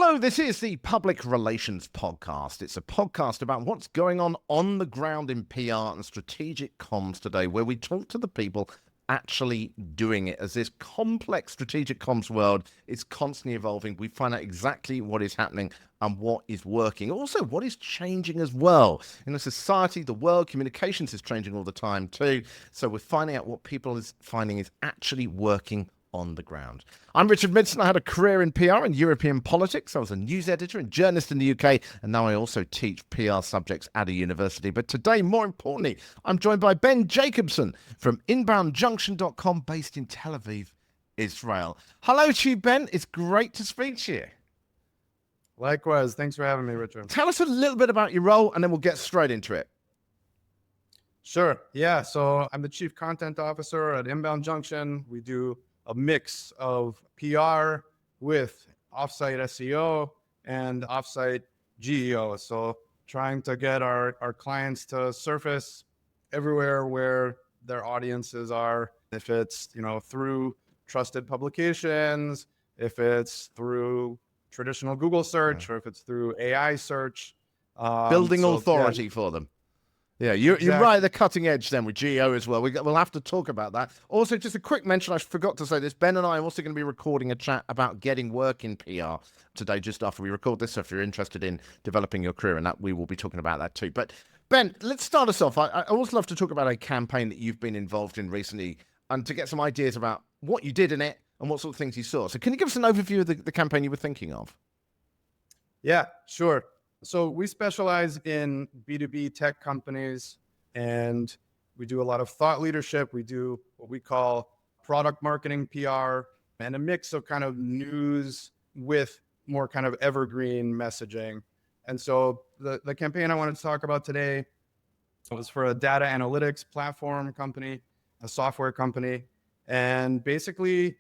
Hello, this is the Public Relations Podcast. It's a podcast about what's going on the ground in PR and strategic comms today, where we talk to the people actually doing it. As this complex strategic comms world is constantly evolving, we find out exactly what is happening and what is working. Also, what is changing as well. In the society, the world, communications is changing all the time too. So we're finding out what people is finding is actually working on the ground. I'm Richard Midson. I had a career in PR and European politics. I was a news editor and journalist in the UK, and now I also teach PR subjects at a university. But today, more importantly, I'm joined by Ben Jacobson from inboundjunction.com, based in Tel Aviv, Israel. Hello to you, Ben. It's great to speak to you. Likewise. Thanks for having me, Richard. Tell us a little bit about your role, and then we'll get straight into it. Sure. Yeah. So I'm the Chief Content Officer at Inbound Junction. We do a mix of PR with offsite SEO and offsite GEO. So trying to get our clients to surface everywhere where their audiences are. If it's, through trusted publications, if it's through traditional Google search, or if it's through AI search. Building authority for them. Yeah, you're right at the cutting edge then with GEO as well. We'll have to talk about that. Also, just a quick mention, I forgot to say this, Ben and I are also going to be recording a chat about getting work in PR today just after we record this. So if you're interested in developing your career in that, we will be talking about that too. But Ben, let's start us off. I always love to talk about a campaign that you've been involved in recently and to get some ideas about what you did in it and what sort of things you saw. So can you give us an overview of the campaign you were thinking of? Yeah, sure. So we specialize in B2B tech companies, and we do a lot of thought leadership. We do what we call product marketing PR and a mix of kind of news with more kind of evergreen messaging. And so the campaign I wanted to talk about today was for a data analytics platform company, a software company. And basically,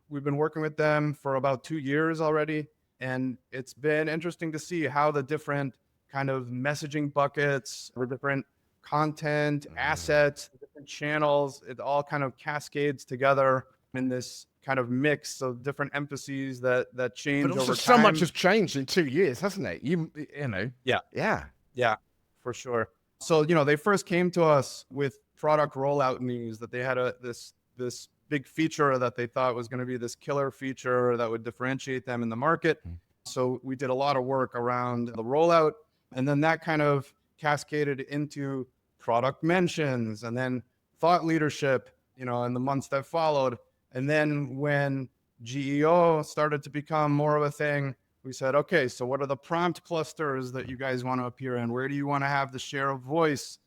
we've been working with them for about 2 years already. And it's been interesting to see how the different kind of messaging buckets, or different content assets, different channels, it all kind of cascades together in this kind of mix of different emphases that change over time. But also so much has changed in 2 years, hasn't it? Yeah, for sure. So, they first came to us with product rollout news that they had this big feature that they thought was going to be this killer feature that would differentiate them in the market. So we did a lot of work around the rollout, and then that kind of cascaded into product mentions and then thought leadership, in the months that followed. And then when GEO started to become more of a thing, we said, okay, so what are the prompt clusters that you guys want to appear in? Where do you want to have the share of voice?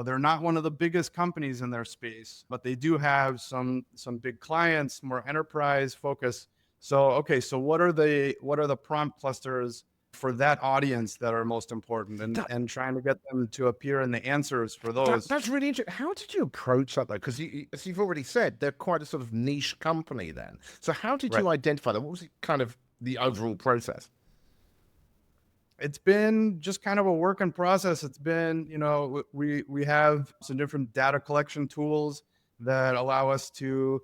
They're not one of the biggest companies in their space, but they do have some big clients, more enterprise focus. So, okay, so what are the prompt clusters for that audience that are most important, and trying to get them to appear in the answers for those. That's really interesting. How did you approach that though? Because as you've already said, they're quite a sort of niche company then. So how did you identify them? What was kind of the overall process? It's been just kind of a work in process. It's been, we have some different data collection tools that allow us to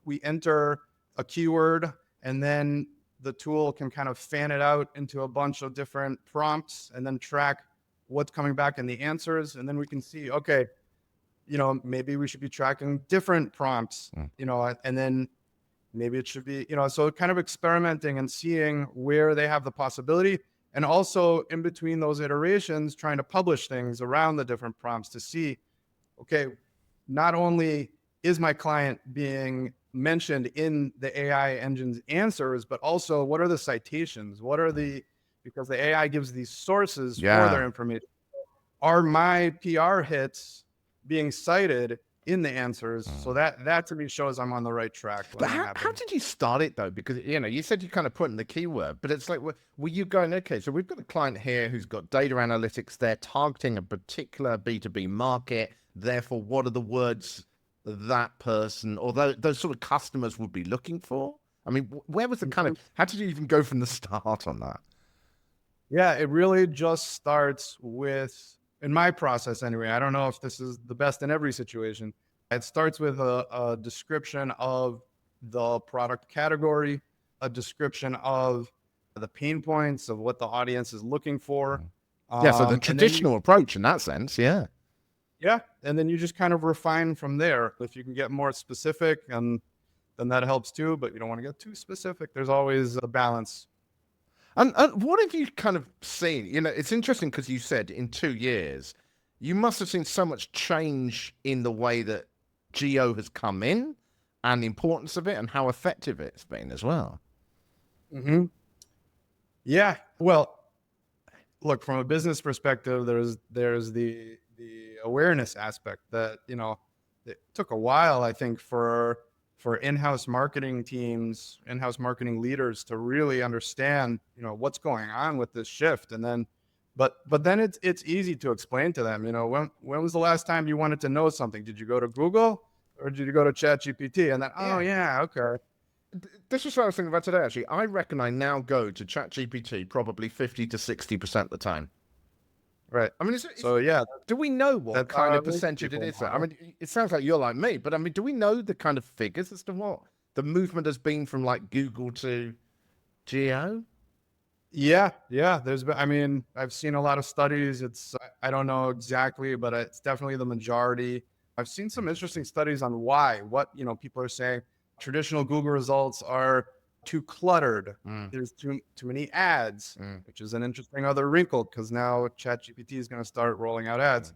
we enter a keyword, and then the tool can kind of fan it out into a bunch of different prompts and then track what's coming back in the answers. And then we can see, okay, maybe we should be tracking different prompts, and then maybe it should be, so kind of experimenting and seeing where they have the possibility. And also in between those iterations, trying to publish things around the different prompts to see, okay, not only is my client being mentioned in the AI engine's answers, but also what are the citations? Because the AI gives these sources for their information. Are my PR hits being cited in the answers? So that to me shows I'm on the right track. But how did you start it though? Because you said you kind of put in the keyword, but it's like, were you going, okay, so we've got a client here who's got data analytics, they're targeting a particular B2B market, therefore what are the words that person or those sort of customers would be looking for? I mean, where was the kind of, how did you even go from the start on that? Yeah, it really just starts with, in my process anyway, I don't know if this is the best in every situation. It starts with a description of the product category, a description of the pain points of what the audience is looking for. Yeah, so the And then traditional approach in that sense, yeah. yeah, and then you just kind of refine from there. If you can get more specific, and then that helps too, but you don't want to get too specific. There's always a balance. And what have you kind of seen? It's interesting because you said in 2 years, you must have seen so much change in the way that geo has come in and the importance of it and how effective it's been as well. hmm Yeah. Well, look, from a business perspective, there's the awareness aspect that, it took a while, I think, for in-house marketing teams, in-house marketing leaders to really understand, what's going on with this shift. And then but then it's easy to explain to them, when was the last time you wanted to know something? Did you go to Google or did you go to ChatGPT? And then, oh Yeah. yeah, okay. This is what I was thinking about today, actually. I reckon I now go to ChatGPT probably 50 to 60% of the time. Right. I mean, So yeah, do we know what that's kind how I of reach percentage it people is? I now. mean, it sounds like you're like me, but I mean, do we know the kind of figures as to what the movement has been from like Google to Geo? Yeah. I mean, I've seen a lot of studies. I don't know exactly, but it's definitely the majority. I've seen some interesting Interesting. studies on what, people are saying. Traditional Google results are too cluttered. Mm, There's too many ads, mm, which is an interesting other wrinkle because now ChatGPT is going to start rolling out ads.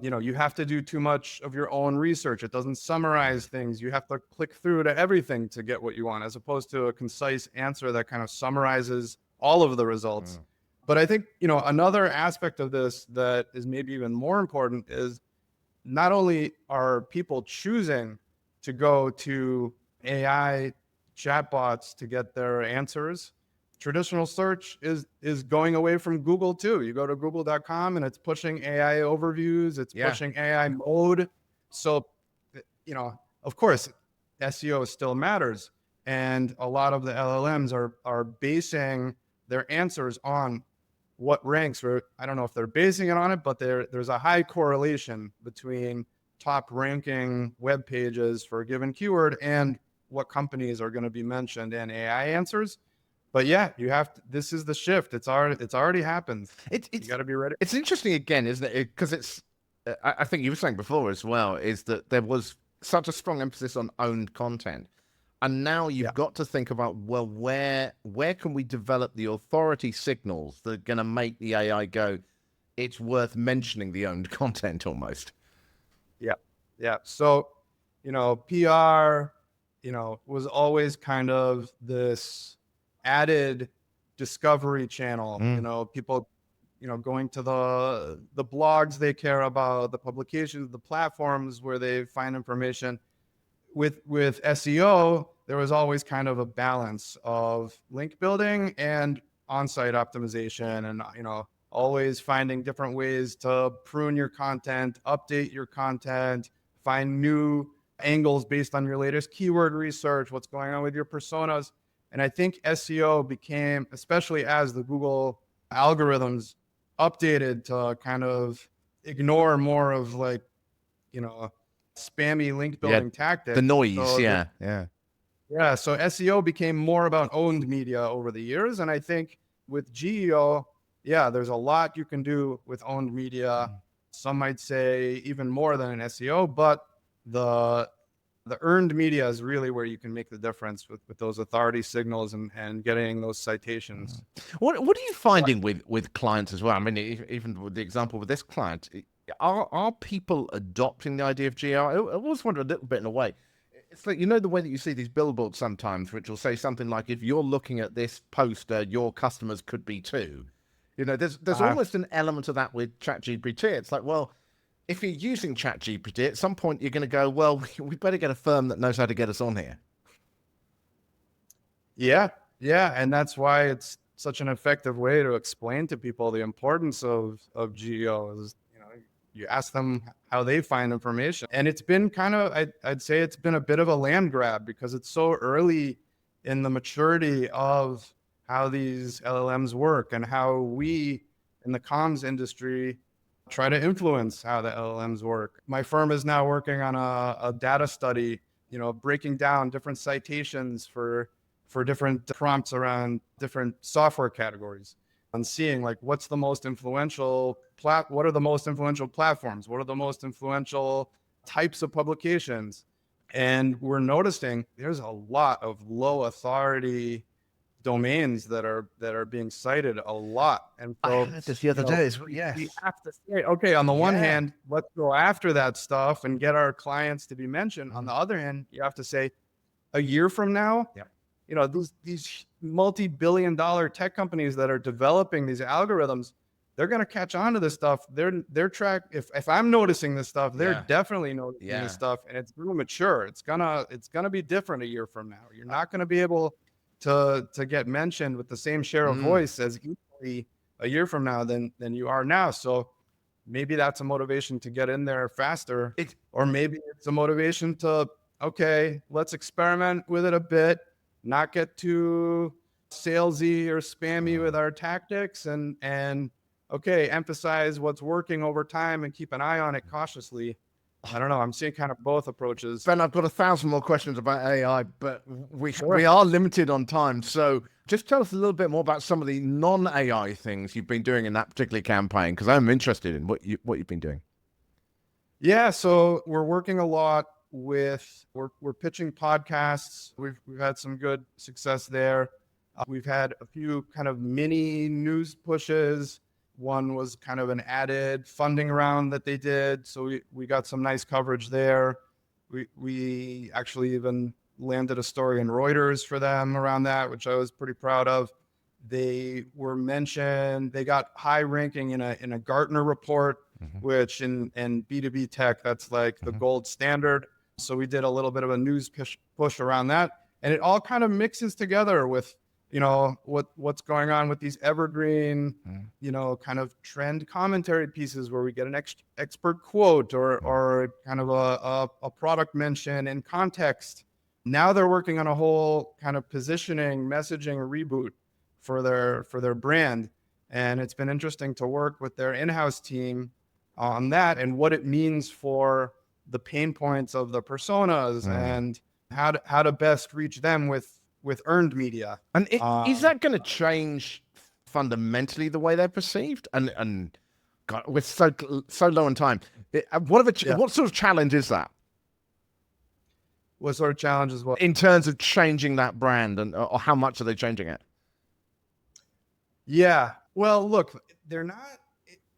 mm, You have to do too much of your own research. It doesn't summarize things. You have to click through to everything to get what you want, as opposed to a concise answer that kind of summarizes all of the results. mm. But I think, another aspect of this that is maybe even more important is not only are people choosing to go to AI chatbots to get their answers, traditional search is going away from Google too. You go to google.com and it's pushing AI overviews, it's Yeah. pushing AI mode. So, of course, SEO still matters. And a lot of the LLMs are basing their answers on what ranks, or I don't know if they're basing it on it, but there's a high correlation between top ranking web pages for a given keyword and what companies are going to be mentioned in AI answers. But yeah, this is the shift. It's already happened. It, You it's got to be ready. it's interesting again, isn't it? Because I think you were saying before as well, is that there was such a strong emphasis on owned content. And now Yeah. you've got to think about, well, where can we develop the authority signals that are going to make the AI go, it's worth mentioning the owned content almost. Yeah. Yeah. So, PR, was always kind of this added discovery channel, Mm. people, going to the blogs they care about, the publications, the platforms where they find information. With SEO, there was always kind of a balance of link building and on-site optimization, and always finding different ways to prune your content, update your content, find new angles based on your latest keyword research, what's going on with your personas. And I think SEO became, especially as the Google algorithms updated to kind of ignore more of like, you know, spammy link Yeah, building the tactics. noise. So Yeah, yeah. yeah, so SEO became more about owned media over the years. And I think with geo, yeah, there's a lot you can do with owned media. Some might say even more than an SEO, but the the earned media is really where you can make the difference with those authority signals and getting those citations. What are you finding with clients as well? I mean, even with the example with this client, are people adopting the idea of geo? I always wonder a little bit in a way. It's like, the way that you see these billboards sometimes, which will say something like, if you're looking at this poster, your customers could be too. There's Uh, almost an element of that with ChatGPT. It's like, well, if you're using ChatGPT, at some point you're going to go, well, we better get a firm that knows how to get us on here. yeah, and that's why it's such an effective way to explain to people the importance of geo. Is you ask them how they find information, and it's been kind of I'd say it's been a bit of a land grab because it's so early in the maturity of how these LLMs work and how we in the comms industry try to influence how the LLMs work. My firm is now working on a data study, breaking down different citations for for different prompts around different software categories and seeing like what's the most influential what are the most influential platforms, what are the most influential types of publications. And we're noticing there's a lot of low authority domains that are being cited a lot. And I so, heard this the other day. Yes. we have to say, okay, on the one Yeah. hand, let's go after that stuff and get our clients to be mentioned. On the other hand, you have to say, a year from now, Yep. These multi-billion-dollar tech companies that are developing these algorithms, they're going to catch on to this stuff. They're track. If I'm noticing this stuff, they're definitely noticing this stuff, and it's going to mature. It's gonna be different a year from now. You're not going to be able to get mentioned with the same share of voice as equally a year from now than you are now. So maybe that's a motivation to get in there faster, or maybe it's a motivation to, okay, let's experiment with it a bit, not get too salesy or spammy with our tactics, and okay, emphasize what's working over time and keep an eye on it cautiously. I don't know. I'm seeing kind of both approaches. Ben, I've got 1,000 more questions about AI, but we are limited on time. So just tell us a little bit more about some of the non-AI things you've been doing in that particular campaign, because I'm interested in what you've been doing. Yeah, so we're working a lot with we're pitching podcasts. We've had some good success there. We've had a few kind of mini news pushes. One was kind of an added funding round that they did, so we got some nice coverage there. We actually even landed a story in Reuters for them around that, which I was pretty proud of. They were mentioned. They got high ranking in a Gartner report, which in B2B tech, that's like the gold standard. So we did a little bit of a news push around that, and it all kind of mixes together with what's going on with these evergreen, kind of trend commentary pieces where we get an expert quote or kind of a product mention in context. Now they're working on a whole kind of positioning, messaging reboot for their brand, and it's been interesting to work with their in-house team on that and what it means for the pain points of the personas and how to best reach them with earned media. And is that going to change fundamentally the way they're perceived? And God, we're so low on time. What sort of challenge is that? What sort of challenge is what? In terms of changing that brand, or how much are they changing it? Yeah. Well, look,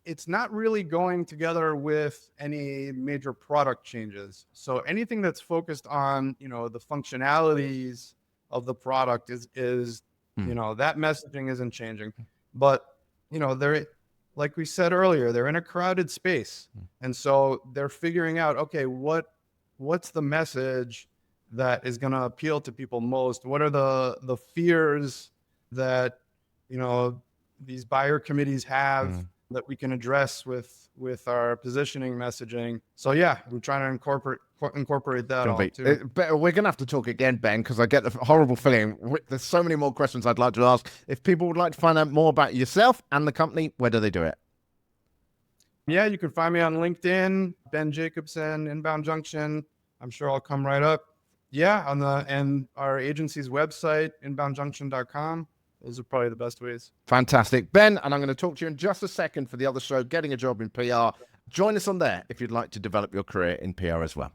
it's not really going together with any major product changes. So anything that's focused on, the functionalities of the product is that messaging isn't changing. But, they're, like we said earlier, they're in a crowded space. And so they're figuring out, okay, what's the message that is going to appeal to people most? What are the fears that, these buyer committees have that we can address with our positioning messaging? So yeah, we're trying to incorporate that all too. We're going to have to talk again, Ben, because I get the horrible feeling there's so many more questions I'd like to ask. If people would like to find out more about yourself and the company, where do they do it? Yeah, you can find me on LinkedIn, Ben Jacobson, Inbound Junction. I'm sure I'll come right up. Yeah, and our agency's website, inboundjunction.com. Those are probably the best ways. Fantastic. Ben, and I'm going to talk to you in just a second for the other show, Getting a Job in PR. Join us on there if you'd like to develop your career in PR as well.